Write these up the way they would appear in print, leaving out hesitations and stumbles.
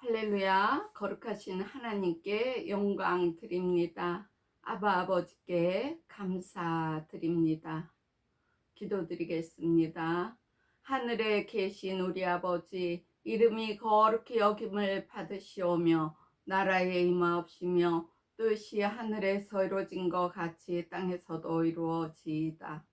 할렐루야. 거룩하신 하나님께 영광 드립니다. 아바 아버지께 감사드립니다. 기도드리겠습니다. 하늘에 계신 우리 아버지, 이름이 거룩히 여김을 받으시오며 나라의 임하옵시며 뜻이 하늘에서 이루어진 것 같이 땅에서도 이루어지이다.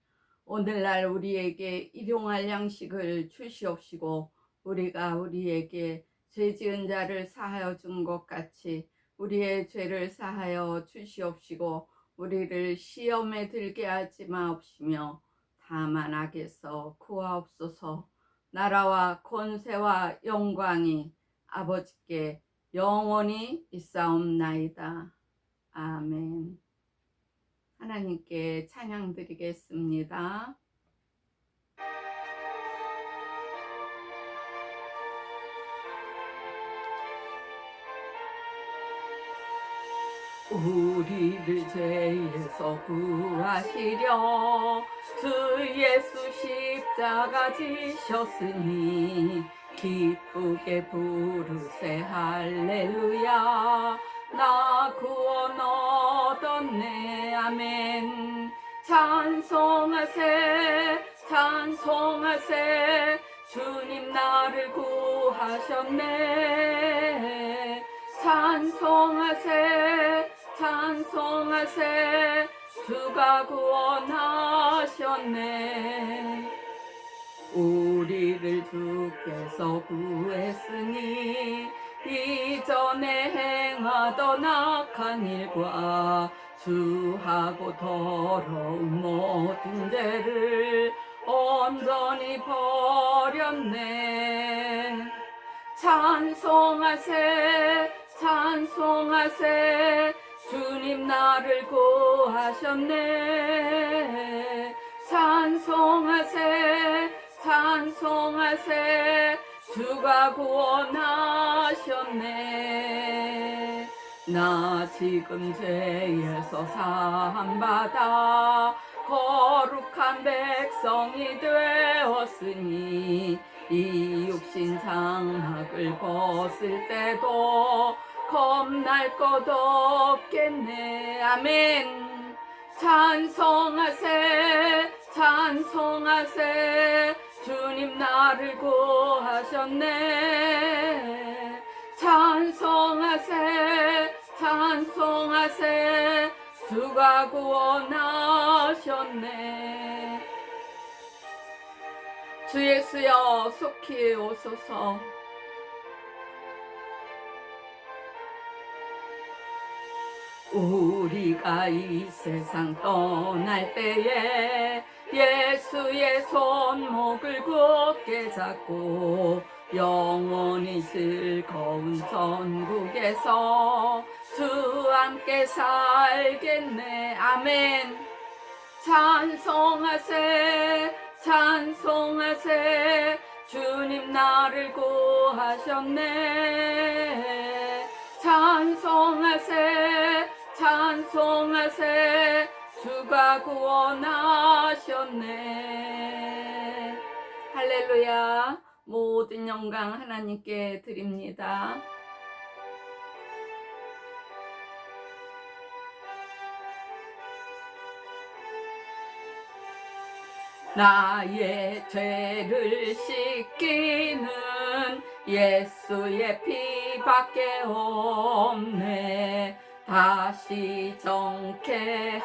오늘날 우리에게 일용할 양식을 주시옵시고 우리가 우리에게 죄 지은 자를 사하여 준 것 같이 우리의 죄를 사하여 주시옵시고 우리를 시험에 들게 하지 마옵시며 다만 악에서 구하옵소서. 나라와 권세와 영광이 아버지께 영원히 있사옵나이다. 아멘. 하나님께 찬양 드리겠습니다. 우리를 죄에서 구하시려 주 예수 십자가 지셨으니 기쁘게 부르세 할렐루야. 나 구원 얻었네. 아멘. 찬송하세 찬송하세 주님 나를 구하셨네. 찬송하세 찬송하세 주가 구원하셨네. 우리를 주께서 구했으니 이전에 행하던 악한 일과 주하고 더러운 모든 죄를 온전히 버렸네. 찬송하세 찬송하세 주님 나를 구하셨네. 찬송하세 찬송하세 주가 구원하셨네. 나 지금 죄에서 사함받아 거룩한 백성이 되었으니 이 육신 장막을 벗을 때도 겁날 것 없겠네. 아멘. 찬송하세 찬송하세 주님 나를 구하셨네. 찬송하세 찬송하세 주가 구원하셨네. 주 예수여 속히 오소서. 우리가 이 세상 떠날 때에 예수의 손목을 굳게 잡고 영원히 즐거운 천국에서 주와 함께 살겠네. 아멘. 찬송하세 찬송하세 주님 나를 구하셨네. 찬송하세 찬송하세 주가 구원하셨네. 할렐루야. 모든 영광 하나님께 드립니다. 나의 죄를 씻기는 예수의 피밖에 없네. 다시 정케하기도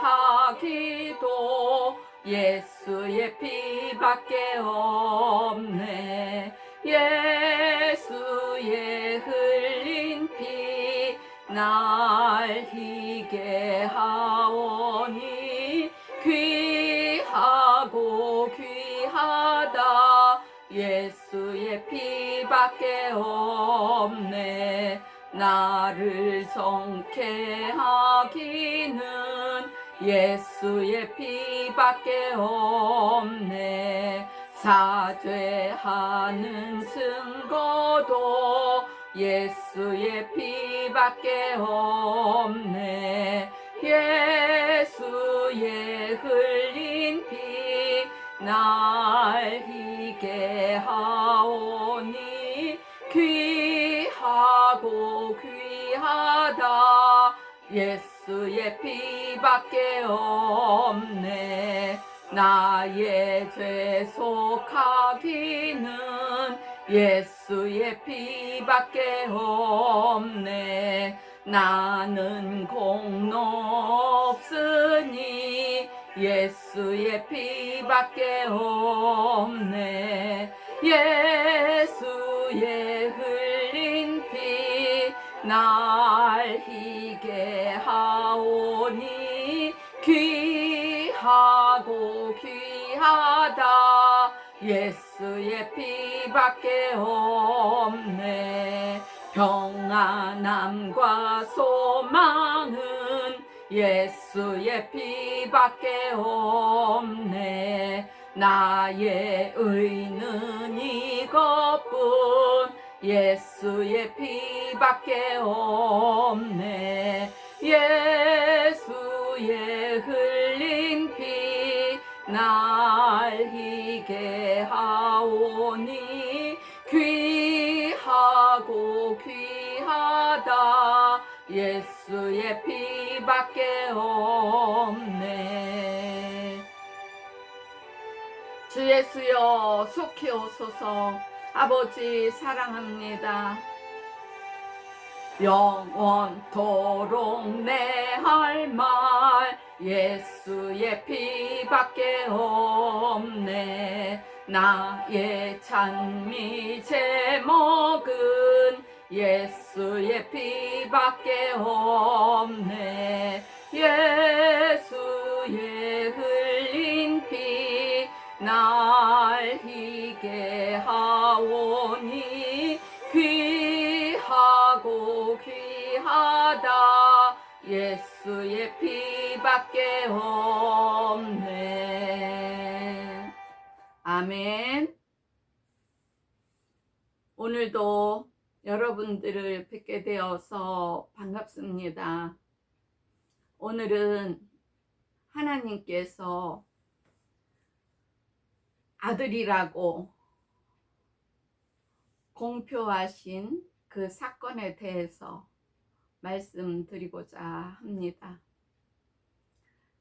예수의 피밖에 없네. 예수의 흘린 피 날 희게 하오니 귀하고 귀하다. 예수의 피밖에 없네. 나를 정케 하기는 예수의 피밖에 없네. 사죄하는 증거도 예수의 피밖에 없네. 예수의 흘린 피 날 희게 하오니 귀하고 귀하고 귀하다 예수의 피밖에 없네. 나의 죄 속하기는 예수의 피밖에 없네. 나는 공로 없으니 예수의 피밖에 없네. 예수의 흘린 피 날 희게 하오니 귀하고 귀하다 예수의 피밖에 없네. 평안함과 소망은 예수의 피밖에 없네. 나의 의는 이것뿐 예수의 피밖에 없네. 예수의 흘린 피 날 희게 하오니 귀하고 귀하다 예수의 피밖에 없네. 주 예수여 속히 오소서. 아버지 사랑합니다. 영원토록 내 할 말 예수의 피밖에 없네. 나의 찬미 제목은 예수의 피밖에 없네. 예수의 흘린 피 날 희게 하오니 귀하고 귀하다 예수의 피밖에 없네. 아멘. 오늘도 여러분들을 뵙게 되어서 반갑습니다. 오늘은 하나님께서 아들이라고 공표하신 그 사건에 대해서 말씀드리고자 합니다.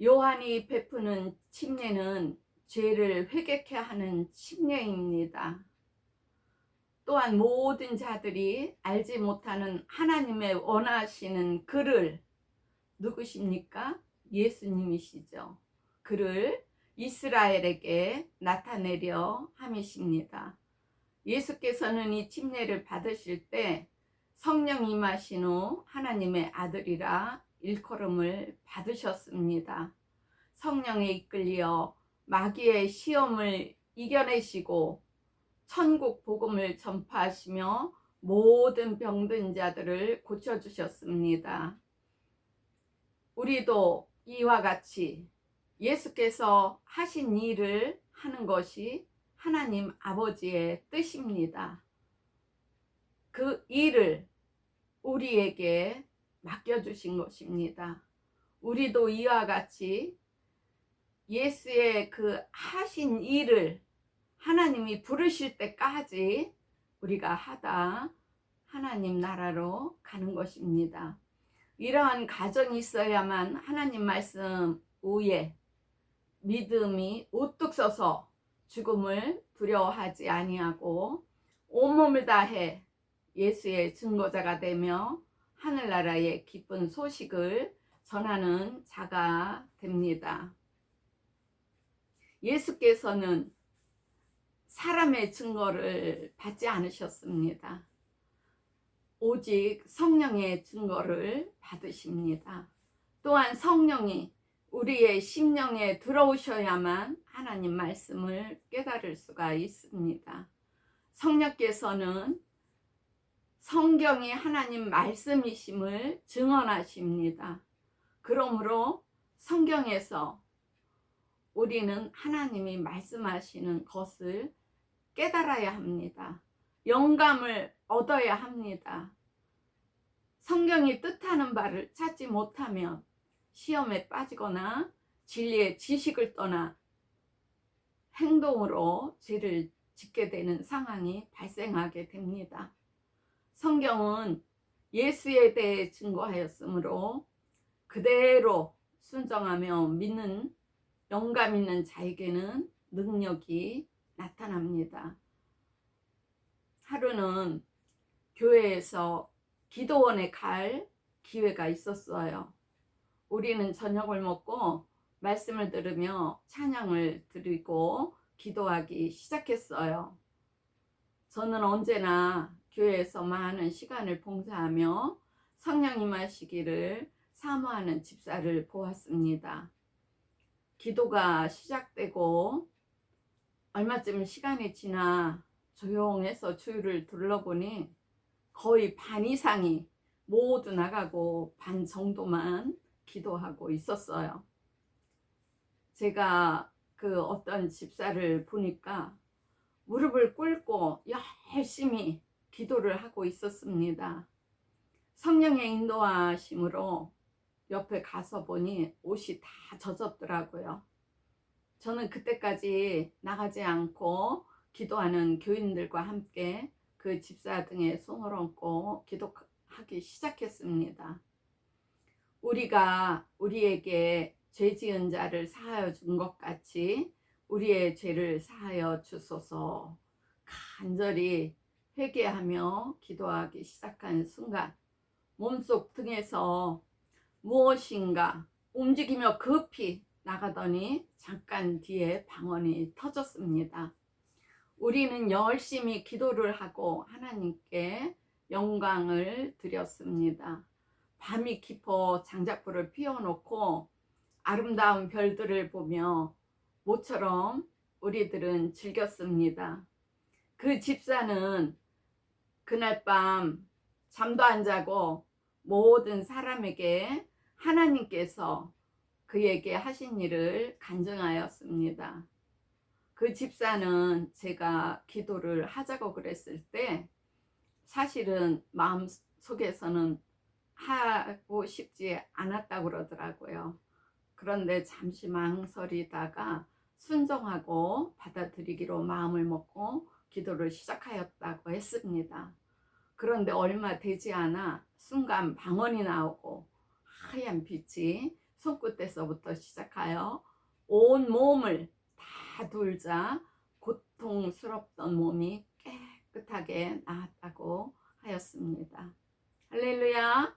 요한이 베푸는 침례는 죄를 회개케 하는 침례입니다. 또한 모든 자들이 알지 못하는 하나님의 원하시는 그를 누구십니까? 예수님이시죠. 그를 이스라엘에게 나타내려 함이십니다. 예수께서는 이 침례를 받으실 때 성령 임하신 후 하나님의 아들이라 일컬음을 받으셨습니다. 성령에 이끌려 마귀의 시험을 이겨내시고 천국 복음을 전파하시며 모든 병든 자들을 고쳐주셨습니다. 우리도 이와 같이 예수께서 하신 일을 하는 것이 하나님 아버지의 뜻입니다. 그 일을 우리에게 맡겨주신 것입니다. 우리도 이와 같이 예수의 그 하신 일을 하나님이 부르실 때까지 우리가 하다 하나님 나라로 가는 것입니다. 이러한 가정이 있어야만 하나님 말씀 위에 믿음이 우뚝 서서 죽음을 두려워하지 아니하고 온몸을 다해 예수의 증거자가 되며 하늘나라의 기쁜 소식을 전하는 자가 됩니다. 예수께서는 사람의 증거를 받지 않으셨습니다. 오직 성령의 증거를 받으십니다. 또한 성령이 우리의 심령에 들어오셔야만 하나님 말씀을 깨달을 수가 있습니다. 성령께서는 성경이 하나님 말씀이심을 증언하십니다. 그러므로 성경에서 우리는 하나님이 말씀하시는 것을 깨달아야 합니다. 영감을 얻어야 합니다. 성경이 뜻하는 바를 찾지 못하면 시험에 빠지거나 진리의 지식을 떠나 행동으로 죄를 짓게 되는 상황이 발생하게 됩니다. 성경은 예수에 대해 증거하였으므로 그대로 순종하며 믿는 영감 있는 자에게는 능력이 나타납니다. 하루는 교회에서 기도원에 갈 기회가 있었어요. 우리는 저녁을 먹고 말씀을 들으며 찬양을 드리고 기도하기 시작했어요. 저는 언제나 교회에서 많은 시간을 봉사하며 성령 임하시기를 사모하는 집사를 보았습니다. 기도가 시작되고 얼마쯤 시간이 지나 조용해서 주위를 둘러보니 거의 반 이상이 모두 나가고 반 정도만 기도하고 있었어요. 제가 그 어떤 집사를 보니까 무릎을 꿇고 열심히 기도를 하고 있었습니다. 성령의 인도하심으로 옆에 가서 보니 옷이 다 젖었더라고요. 저는 그때까지 나가지 않고 기도하는 교인들과 함께 그 집사 등에 손을 얹고 기도하기 시작했습니다. 우리가 우리에게 죄 지은 자를 사하여 준 것 같이 우리의 죄를 사하여 주소서 간절히 회개하며 기도하기 시작한 순간 몸속 등에서 무엇인가 움직이며 급히 나가더니 잠깐 뒤에 방언이 터졌습니다. 우리는 열심히 기도를 하고 하나님께 영광을 드렸습니다. 밤이 깊어 장작불을 피워놓고 아름다운 별들을 보며 모처럼 우리들은 즐겼습니다. 그 집사는 그날 밤 잠도 안 자고 모든 사람에게 하나님께서 그에게 하신 일을 간증하였습니다. 그 집사는 제가 기도를 하자고 그랬을 때 사실은 마음속에서는 하고 싶지 않았다고 그러더라고요. 그런데 잠시 망설이다가 순종하고 받아들이기로 마음을 먹고 기도를 시작하였다고 했습니다. 그런데 얼마 되지 않아 순간 방언이 나오고 하얀 빛이 손끝에서부터 시작하여 온 몸을 다 돌자 고통스럽던 몸이 깨끗하게 나았다고 하였습니다. 할렐루야.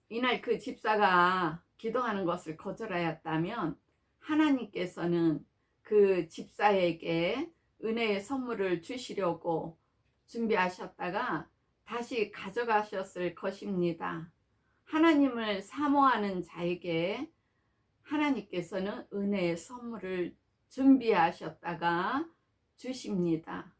이날 그 집사가 기도하는 것을 거절하였다면 하나님께서는 그 집사에게 은혜의 선물을 주시려고 준비하셨다가 다시 가져가셨을 것입니다. 하나님을 사모하는 자에게 하나님께서는 은혜의 선물을 준비하셨다가 주십니다.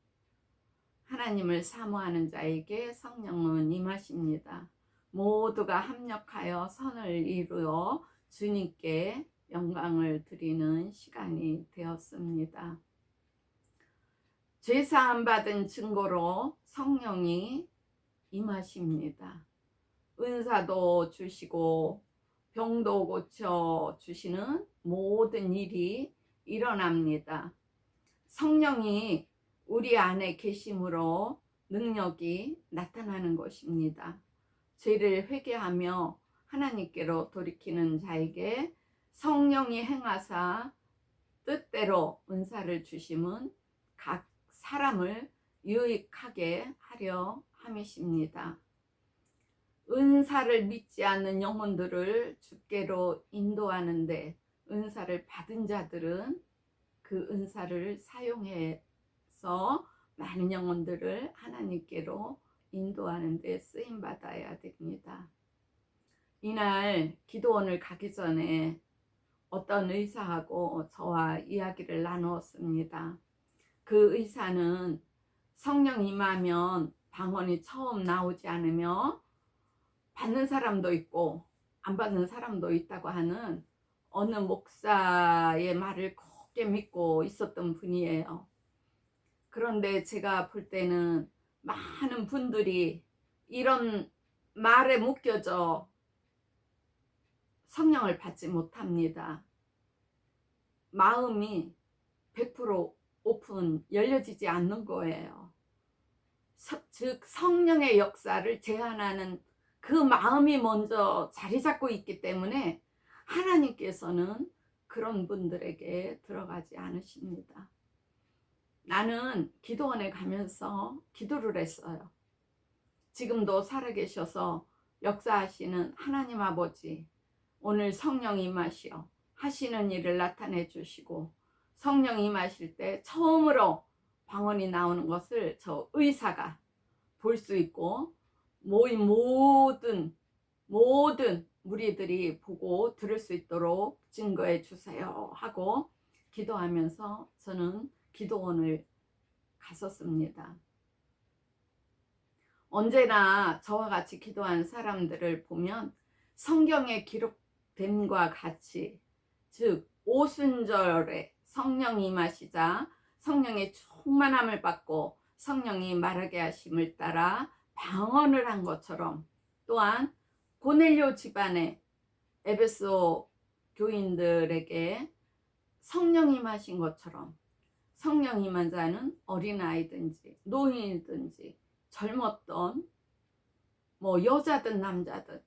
하나님을 사모하는 자에게 성령은 임하십니다. 모두가 합력하여 선을 이루어 주님께 영광을 드리는 시간이 되었습니다. 죄사함 받은 증거로 성령이 임하십니다. 은사도 주시고 병도 고쳐 주시는 모든 일이 일어납니다. 성령이 우리 안에 계심으로 능력이 나타나는 것입니다. 죄를 회개하며 하나님께로 돌이키는 자에게 성령이 행하사 뜻대로 은사를 주심은 각 사람을 유익하게 하려 함이십니다. 은사를 믿지 않는 영혼들을 주께로 인도하는데 은사를 받은 자들은 그 은사를 사용해서 많은 영혼들을 하나님께로 인도하는 데 쓰임 받아야 됩니다. 이날 기도원을 가기 전에 어떤 의사하고 저와 이야기를 나누었습니다. 그 의사는 성령 임하면 방언이 처음 나오지 않으며 받는 사람도 있고 안 받는 사람도 있다고 하는 어느 목사의 말을 굳게 믿고 있었던 분이에요. 그런데 제가 볼 때는 많은 분들이 이런 말에 묶여져 성령을 받지 못합니다. 마음이 100% 오픈, 열려지지 않는 거예요. 즉 성령의 역사를 제한하는 그 마음이 먼저 자리 잡고 있기 때문에 하나님께서는 그런 분들에게 들어가지 않으십니다. 나는 기도원에 가면서 기도를 했어요. 지금도 살아계셔서 역사하시는 하나님 아버지, 오늘 성령 임하시어 하시는 일을 나타내 주시고, 성령 임하실 때 처음으로 방언이 나오는 것을 저 의사가 볼 수 있고 모인 모든 무리들이 보고 들을 수 있도록 증거해 주세요 하고 기도하면서 저는 기도원을 갔었습니다. 언제나 저와 같이 기도한 사람들을 보면 성경에 기록됨과 같이, 즉 오순절에 성령이 임하시자 성령의 충만함을 받고 성령이 말하게 하심을 따라 방언을 한 것처럼, 또한 고넬료 집안의 에베소 교인들에게 성령이 임하신 것처럼 성령이 임한 자는 어린아이든지 노인이든지 젊었던 여자든 남자든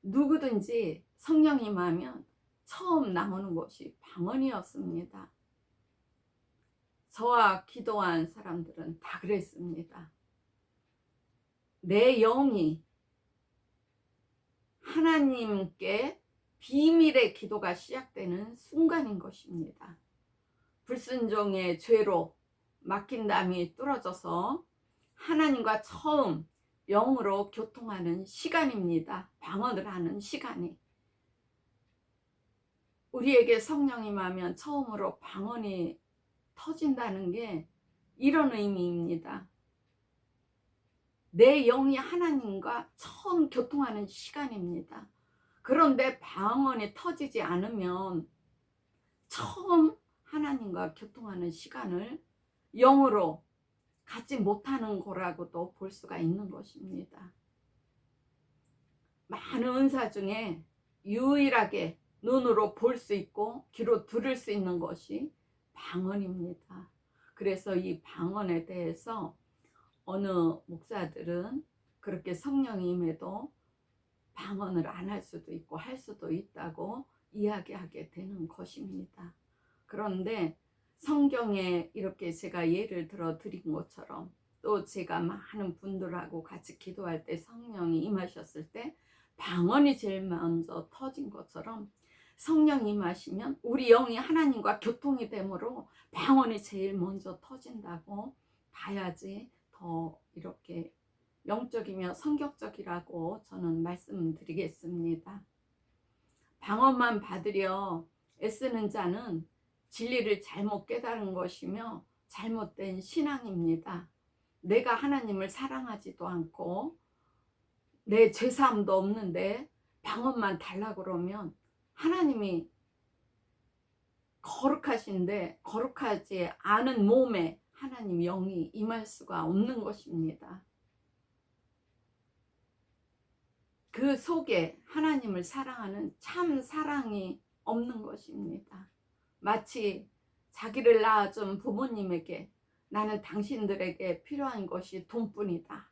누구든지 성령이 임하면 처음 나오는 것이 방언이었습니다. 저와 기도한 사람들은 다 그랬습니다. 내 영이 하나님께 비밀의 기도가 시작되는 순간인 것입니다. 불순종의 죄로 막힌 담이 뚫어져서 하나님과 처음 영으로 교통하는 시간입니다. 방언을 하는 시간이. 우리에게 성령이 임하면 처음으로 방언이 터진다는 게 이런 의미입니다. 내 영이 하나님과 처음 교통하는 시간입니다. 그런데 방언이 터지지 않으면 처음 하나님과 교통하는 시간을 영으로 갖지 못하는 거라고도 볼 수가 있는 것입니다. 많은 은사 중에 유일하게 눈으로 볼 수 있고 귀로 들을 수 있는 것이 방언입니다. 그래서 이 방언에 대해서 어느 목사들은 그렇게 성령이 임해도 방언을 안 할 수도 있고 할 수도 있다고 이야기하게 되는 것입니다. 그런데 성경에 이렇게 제가 예를 들어 드린 것처럼, 또 제가 많은 분들하고 같이 기도할 때 성령이 임하셨을 때 방언이 제일 먼저 터진 것처럼, 성령이 임하시면 우리 영이 하나님과 교통이 되므로 방언이 제일 먼저 터진다고 봐야지 더 이렇게 영적이며 성격적이라고 저는 말씀드리겠습니다. 방언만 받으려 애쓰는 자는 진리를 잘못 깨달은 것이며 잘못된 신앙입니다. 내가 하나님을 사랑하지도 않고 내 죄사함도 없는데 방언만 달라고 그러면 하나님이 거룩하신데 거룩하지 않은 몸에 하나님 영이 임할 수가 없는 것입니다. 그 속에 하나님을 사랑하는 참 사랑이 없는 것입니다. 마치 자기를 낳아준 부모님에게 나는 당신들에게 필요한 것이 돈뿐이다.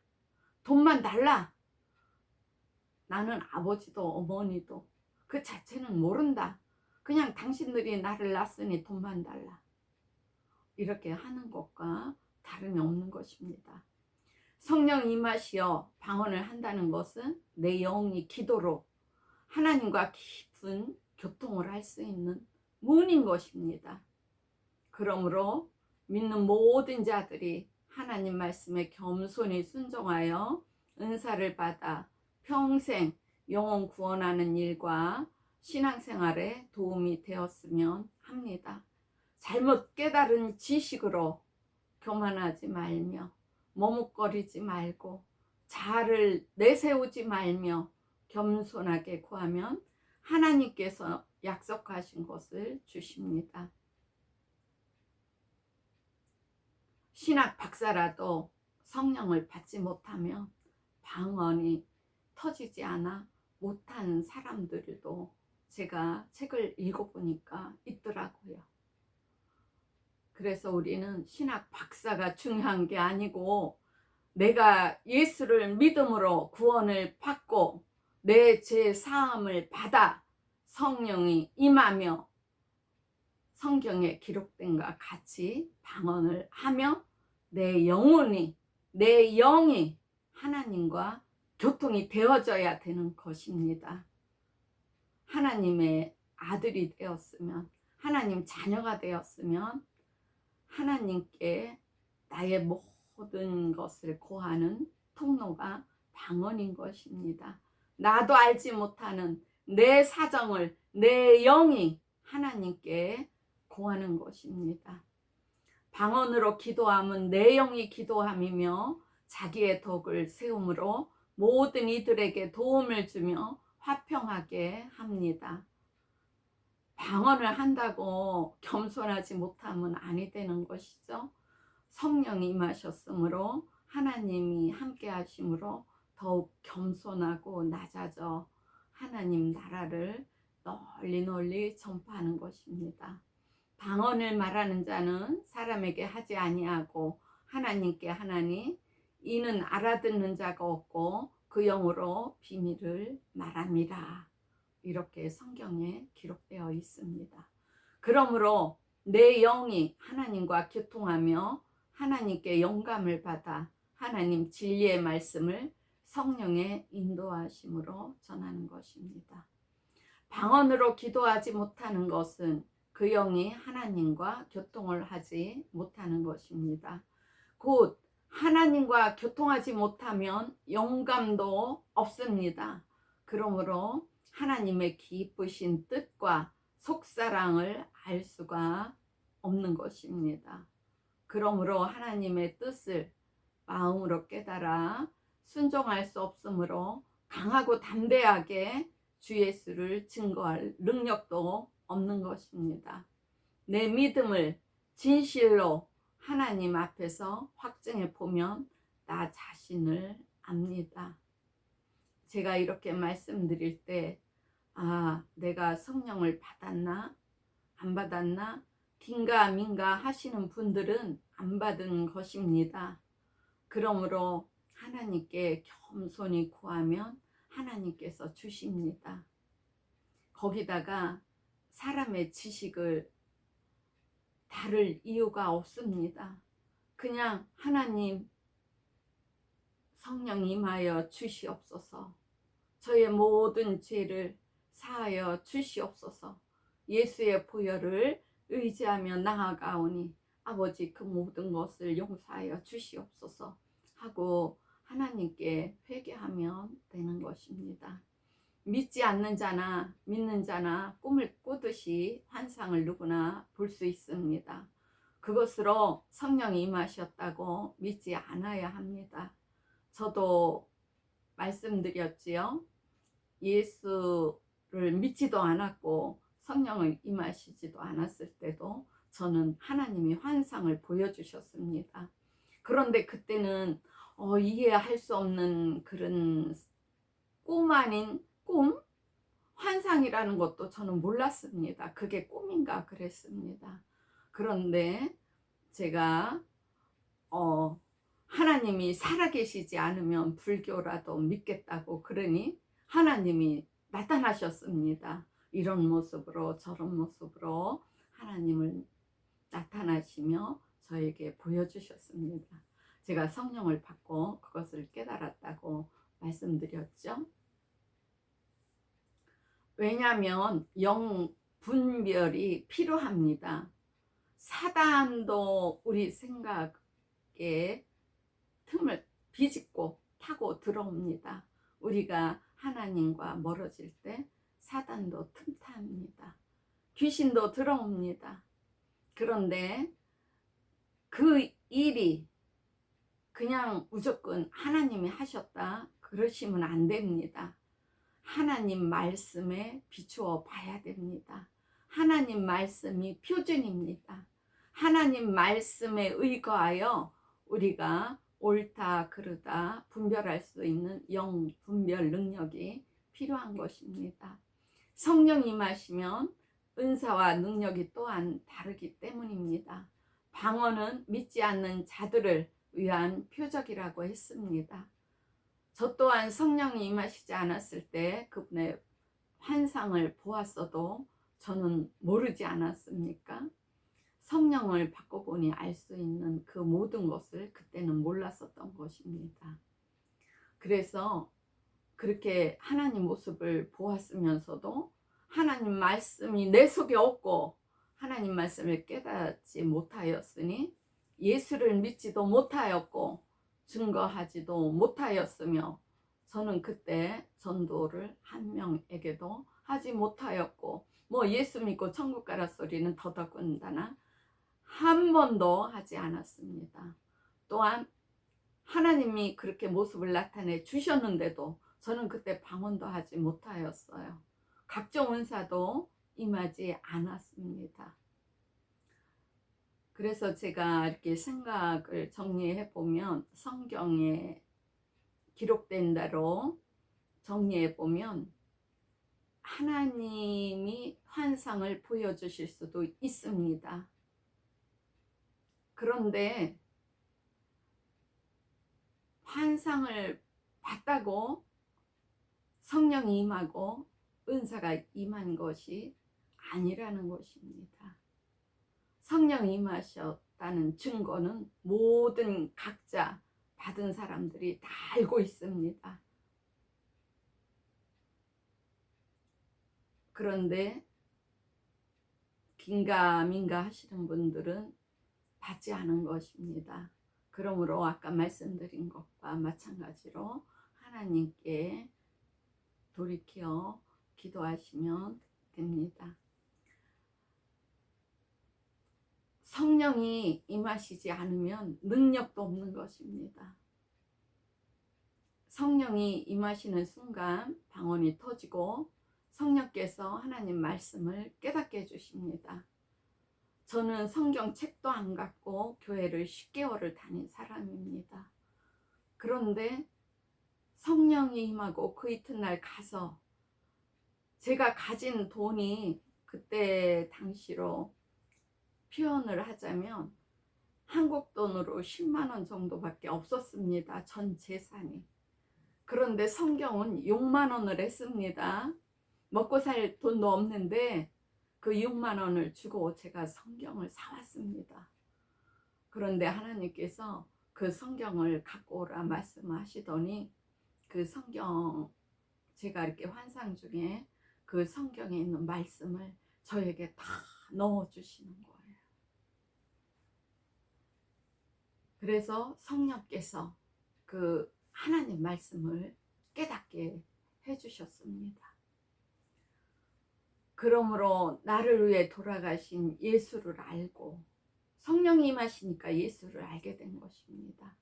돈만 달라. 나는 아버지도 어머니도 그 자체는 모른다. 그냥 당신들이 나를 낳았으니 돈만 달라. 이렇게 하는 것과 다름이 없는 것입니다. 성령 임하시어 방언을 한다는 것은 내 영이 기도로 하나님과 깊은 교통을 할 수 있는 문인 것입니다. 그러므로 믿는 모든 자들이 하나님 말씀에 겸손히 순종하여 은사를 받아 평생 영혼 구원하는 일과 신앙생활에 도움이 되었으면 합니다. 잘못 깨달은 지식으로 교만하지 말며 머뭇거리지 말고 자아를 내세우지 말며 겸손하게 구하면 하나님께서 약속하신 것을 주십니다. 신학 박사라도 성령을 받지 못하면 방언이 터지지 않아 못하는 사람들도 제가 책을 읽어보니까 있더라고요. 그래서 우리는 신학 박사가 중요한 게 아니고 내가 예수를 믿음으로 구원을 받고 내 죄 사함을 받아 성령이 임하며 성경에 기록된 것과 같이 방언을 하며 내 영혼이, 내 영이 하나님과 교통이 되어져야 되는 것입니다. 하나님의 아들이 되었으면, 하나님 자녀가 되었으면 하나님께 나의 모든 것을 고하는 통로가 방언인 것입니다. 나도 알지 못하는 내 사정을 내 영이 하나님께 고하는 것입니다. 방언으로 기도함은 내 영이 기도함이며 자기의 덕을 세움으로 모든 이들에게 도움을 주며 화평하게 합니다. 방언을 한다고 겸손하지 못하면 아니 되는 것이죠. 성령이 임하셨으므로 하나님이 함께 하심으로 더욱 겸손하고 낮아져 하나님 나라를 널리 널리 전파하는 것입니다. 방언을 말하는 자는 사람에게 하지 아니하고 하나님께 하나니 이는 알아듣는 자가 없고 그 영으로 비밀을 말함이라. 이렇게 성경에 기록되어 있습니다. 그러므로 내 영이 하나님과 교통하며 하나님께 영감을 받아 하나님 진리의 말씀을 성령의 인도하심으로 전하는 것입니다. 방언으로 기도하지 못하는 것은 그 영이 하나님과 교통을 하지 못하는 것입니다. 곧 하나님과 교통하지 못하면 영감도 없습니다. 그러므로 하나님의 기쁘신 뜻과 속사랑을 알 수가 없는 것입니다. 그러므로 하나님의 뜻을 마음으로 깨달아 순종할 수 없으므로 강하고 담대하게 주 예수를 증거할 능력도 없는 것입니다. 내 믿음을 진실로 하나님 앞에서 확증해 보면 나 자신을 압니다. 제가 이렇게 말씀드릴 때 내가 성령을 받았나 안 받았나 긴가민가 하시는 분들은 안 받은 것입니다. 그러므로 하나님께 겸손히 구하면 하나님께서 주십니다. 거기다가 사람의 지식을 다를 이유가 없습니다. 그냥 하나님 성령 임하여 주시옵소서. 저의 모든 죄를 사하여 주시옵소서. 예수의 보혈을 의지하며 나아가오니 아버지 그 모든 것을 용서하여 주시옵소서 하고 하나님께 회개하면 되는 것입니다. 믿지 않는 자나 믿는 자나 꿈을 꾸듯이 환상을 누구나 볼 수 있습니다. 그것으로 성령이 임하셨다고 믿지 않아야 합니다. 저도 말씀드렸지요. 예수를 믿지도 않았고 성령을 임하시지도 않았을 때도 저는 하나님이 환상을 보여주셨습니다. 그런데 그때는 이해할 수 없는 그런 꿈 아닌 꿈? 환상이라는 것도 저는 몰랐습니다. 그게 꿈인가 그랬습니다. 그런데 제가 하나님이 살아계시지 않으면 불교라도 믿겠다고 그러니 하나님이 나타나셨습니다. 이런 모습으로 저런 모습으로 하나님을 나타나시며 저에게 보여주셨습니다. 제가 성령을 받고 그것을 깨달았다고 말씀드렸죠. 왜냐하면 영 분별이 필요합니다. 사단도 우리 생각에 틈을 비집고 타고 들어옵니다. 우리가 하나님과 멀어질 때 사단도 틈탑니다. 귀신도 들어옵니다. 그런데 그 일이 그냥 무조건 하나님이 하셨다 그러시면 안 됩니다. 하나님 말씀에 비추어 봐야 됩니다. 하나님 말씀이 표준입니다. 하나님 말씀에 의거하여 우리가 옳다 그르다 분별할 수 있는 영 분별 능력이 필요한 것입니다. 성령 임하시면 은사와 능력이 또한 다르기 때문입니다. 방언은 믿지 않는 자들을 위한 표적이라고 했습니다. 저 또한 성령이 임하시지 않았을 때 그분의 환상을 보았어도 저는 모르지 않았습니까? 성령을 받고 보니 알 수 있는 그 모든 것을 그때는 몰랐었던 것입니다. 그래서 그렇게 하나님 모습을 보았으면서도 하나님 말씀이 내 속에 없고 하나님 말씀을 깨닫지 못하였으니 예수를 믿지도 못하였고 증거하지도 못하였으며 저는 그때 전도를 한 명에게도 하지 못하였고 뭐 예수 믿고 천국 가라 소리는 더더군다나 한 번도 하지 않았습니다. 또한 하나님이 그렇게 모습을 나타내 주셨는데도 저는 그때 방언도 하지 못하였어요. 각종 은사도 임하지 않았습니다. 그래서 제가 이렇게 생각을 정리해 보면 성경에 기록된 대로 정리해 보면 하나님이 환상을 보여주실 수도 있습니다. 그런데 환상을 봤다고 성령이 임하고 은사가 임한 것이 아니라는 것입니다. 성령이 임하셨다는 증거는 모든 각자 받은 사람들이 다 알고 있습니다. 그런데 긴가민가 하시는 분들은 받지 않은 것입니다. 그러므로 아까 말씀드린 것과 마찬가지로 하나님께 돌이켜 기도하시면 됩니다. 성령이 임하시지 않으면 능력도 없는 것입니다. 성령이 임하시는 순간 방언이 터지고 성령께서 하나님 말씀을 깨닫게 해주십니다. 저는 성경책도 안 갖고 교회를 10개월을 다닌 사람입니다. 그런데 성령이 임하고 그 이튿날 가서 제가 가진 돈이 그때 당시로 표현을 하자면 한국 돈으로 10만 원 정도밖에 없었습니다. 전 재산이. 그런데 성경은 6만 원을 했습니다. 먹고 살 돈도 없는데 그 6만 원을 주고 제가 성경을 사왔습니다. 그런데 하나님께서 그 성경을 갖고 오라 말씀하시더니 그 성경 제가 이렇게 환상 중에 그 성경에 있는 말씀을 저에게 다 넣어주시는 거예요. 그래서 성령께서 그 하나님 말씀을 깨닫게 해주셨습니다. 그러므로 나를 위해 돌아가신 예수를 알고 성령이 임하시니까 예수를 알게 된 것입니다.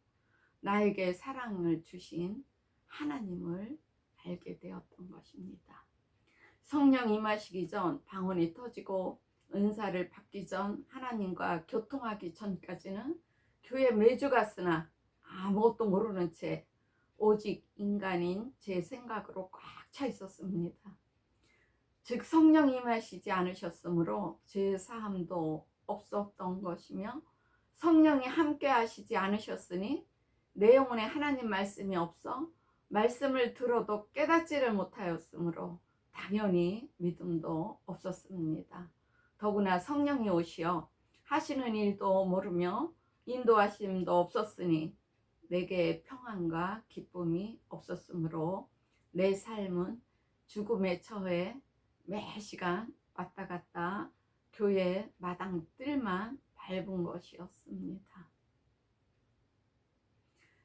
나에게 사랑을 주신 하나님을 알게 되었던 것입니다. 성령 임하시기 전 방언이 터지고 은사를 받기 전 하나님과 교통하기 전까지는 교회 매주 갔으나 아무것도 모르는 채 오직 인간인 제 생각으로 꽉 차 있었습니다. 즉 성령이 임하시지 않으셨으므로 제 사함도 없었던 것이며 성령이 함께 하시지 않으셨으니 내 영혼에 하나님 말씀이 없어 말씀을 들어도 깨닫지를 못하였으므로 당연히 믿음도 없었습니다. 더구나 성령이 오시어 하시는 일도 모르며 인도하심도 없었으니 내게 평안과 기쁨이 없었으므로 내 삶은 죽음에 처해 매 시간 왔다 갔다 교회 마당 뜰만 밟은 것이었습니다.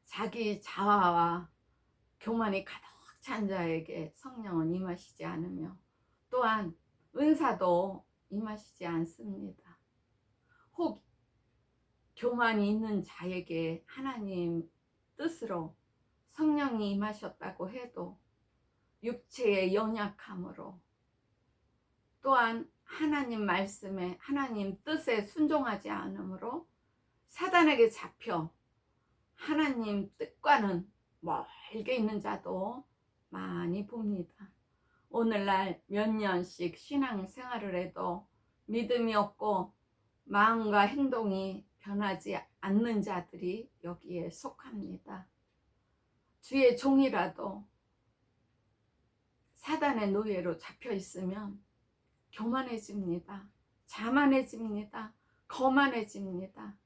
자기 자아와 교만이 가득 찬 자에게 성령은 임하시지 않으며 또한 은사도 임하시지 않습니다. 혹 교만이 있는 자에게 하나님 뜻으로 성령이 임하셨다고 해도 육체의 연약함으로 또한 하나님 말씀에 하나님 뜻에 순종하지 않으므로 사단에게 잡혀 하나님 뜻과는 멀게 있는 자도 많이 봅니다. 오늘날 몇 년씩 신앙생활을 해도 믿음이 없고 마음과 행동이 변하지 않는 자들이 여기에 속합니다. 주의 종이라도 사단의 노예로 잡혀 있으면 교만해집니다. 자만해집니다. 거만해집니다.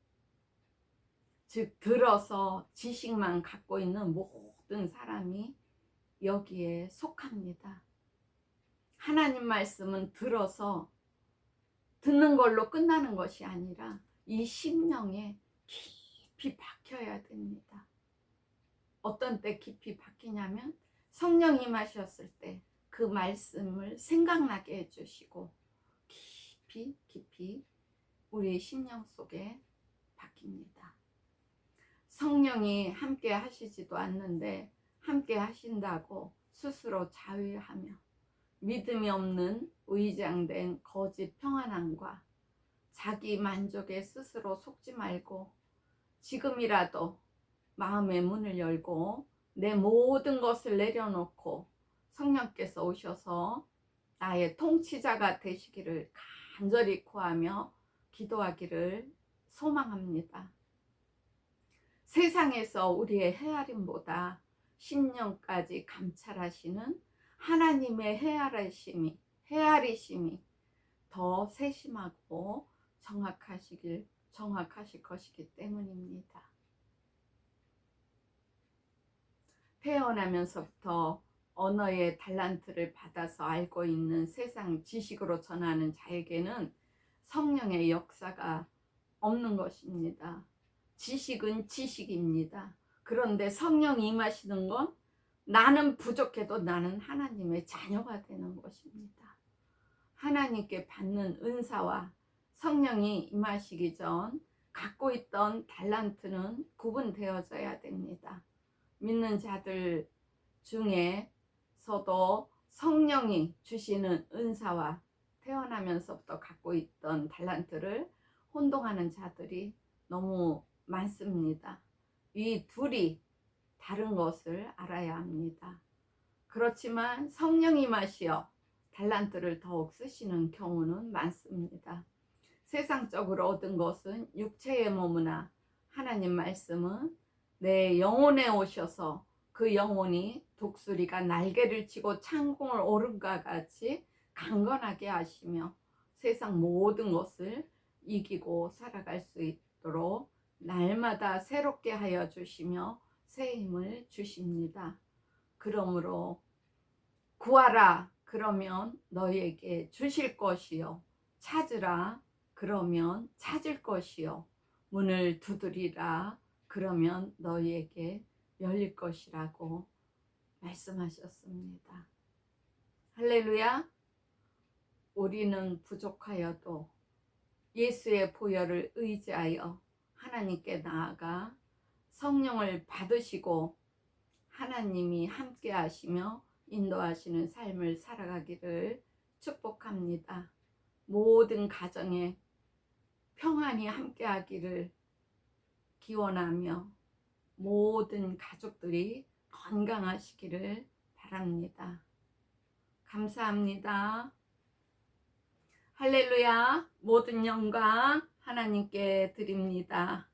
즉 들어서 지식만 갖고 있는 모든 사람이 여기에 속합니다. 하나님 말씀은 들어서 듣는 걸로 끝나는 것이 아니라 이 심령에 깊이 박혀야 됩니다. 어떤 때 깊이 박히냐면 성령 임하셨을 때 그 말씀을 생각나게 해주시고 깊이 우리 심령 속에 박힙니다. 성령이 함께 하시지도 않는데 함께 하신다고 스스로 자위하며 믿음이 없는 위장된 거짓 평안함과 자기 만족에 스스로 속지 말고 지금이라도 마음의 문을 열고 내 모든 것을 내려놓고 성령께서 오셔서 나의 통치자가 되시기를 간절히 구하며 기도하기를 소망합니다. 세상에서 우리의 헤아림보다 심령까지 감찰하시는 하나님의 헤아리심이 더 세심하고 정확하실 것이기 때문입니다. 태어나면서부터 언어의 달란트를 받아서 알고 있는 세상 지식으로 전하는 자에게는 성령의 역사가 없는 것입니다. 지식은 지식입니다. 그런데 성령이 임하시는 건 나는 부족해도 나는 하나님의 자녀가 되는 것입니다. 하나님께 받는 은사와 성령이 임하시기 전 갖고 있던 달란트는 구분되어져야 됩니다. 믿는 자들 중에서도 성령이 주시는 은사와 태어나면서부터 갖고 있던 달란트를 혼동하는 자들이 너무 많습니다. 이 둘이 다른 것을 알아야 합니다. 그렇지만 성령이 임하시어 달란트를 더욱 쓰시는 경우는 많습니다. 세상적으로 얻은 것은 육체의 몸이나 하나님 말씀은 내 영혼에 오셔서 그 영혼이 독수리가 날개를 치고 창공을 오른과 같이 강건하게 하시며 세상 모든 것을 이기고 살아갈 수 있도록 날마다 새롭게 하여 주시며 새 힘을 주십니다. 그러므로 구하라 그러면 너희에게 주실 것이요 찾으라 그러면 찾을 것이요 문을 두드리라 그러면 너희에게 열릴 것이라고 말씀하셨습니다. 할렐루야. 우리는 부족하여도 예수의 보혈을 의지하여 하나님께 나아가 성령을 받으시고 하나님이 함께 하시며 인도하시는 삶을 살아가기를 축복합니다. 모든 가정에 평안이 함께 하기를 기원하며 모든 가족들이 건강하시기를 바랍니다. 감사합니다. 할렐루야. 모든 영광 하나님께 드립니다.